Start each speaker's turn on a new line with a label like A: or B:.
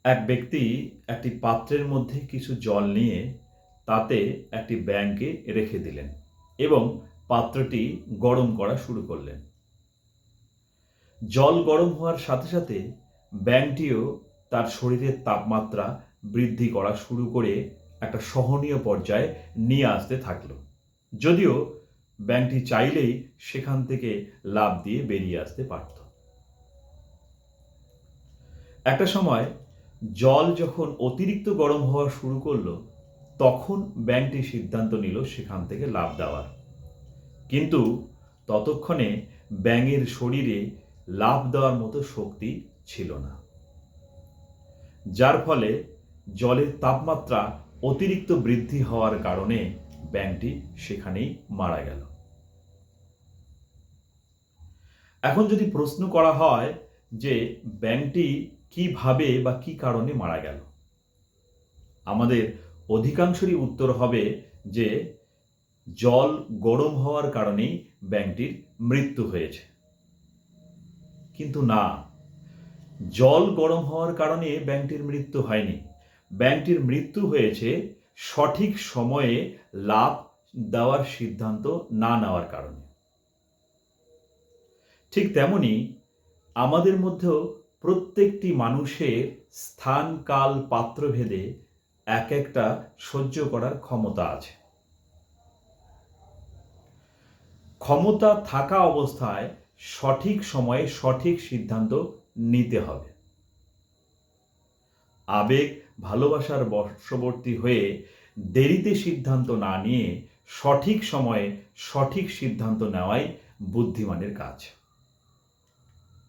A: এক ব্যক্তি একটি পাত্রের মধ্যে কিছু জল নিয়ে তাতে একটি ব্যাঙকে রেখে দিলেন এবং পাত্রটি গরম করা শুরু করলেন। জল গরম হওয়ার সাথে সাথে ব্যাঙটিও তার শরীরের তাপমাত্রা বৃদ্ধি করা শুরু করে একটা সহনীয় পর্যায়ে নিয়ে আসতে থাকলো। যদিও ব্যাঙটি চাইলেই সেখান থেকে লাফ দিয়ে বেরিয়ে আসতে পারত। একটা সময় জল যখন অতিরিক্ত গরম হওয়া শুরু করলো, তখন ব্যাঙটি সিদ্ধান্ত নিল সেখান থেকে লাফ দেওয়ার। কিন্তু ততক্ষণে ব্যাঙের শরীরে লাফ দেওয়ার মতো শক্তি ছিল না, যার ফলে জলের তাপমাত্রা অতিরিক্ত বৃদ্ধি হওয়ার কারণে ব্যাঙটি সেখানেই মারা গেল। এখন যদি প্রশ্ন করা হয় যে ব্যাঙটি কিভাবে বা কি কারণে মারা গেল, আমাদের অধিকাংশেরই উত্তর হবে যে জল গরম হওয়ার কারণেই ব্যাঙটির মৃত্যু হয়েছে। কিন্তু না, জল গরম হওয়ার কারণে ব্যাঙটির মৃত্যু হয়নি। ব্যাঙটির মৃত্যু হয়েছে সঠিক সময়ে লাফ দেওয়ার সিদ্ধান্ত না নেওয়ার কারণে। ঠিক তেমনি আমাদের মধ্যেও প্রত্যেকটি মানুষের স্থান, কাল, পাত্রভেদে এক একটা সহ্য করার ক্ষমতা আছে। ক্ষমতা থাকা অবস্থায় সঠিক সময়ে সঠিক সিদ্ধান্ত নিতে হবে। আবেগ, ভালোবাসার বশবর্তী হয়ে দেরিতে সিদ্ধান্ত না নিয়ে সঠিক সময়ে সঠিক সিদ্ধান্ত নেওয়াই বুদ্ধিমানের কাজ।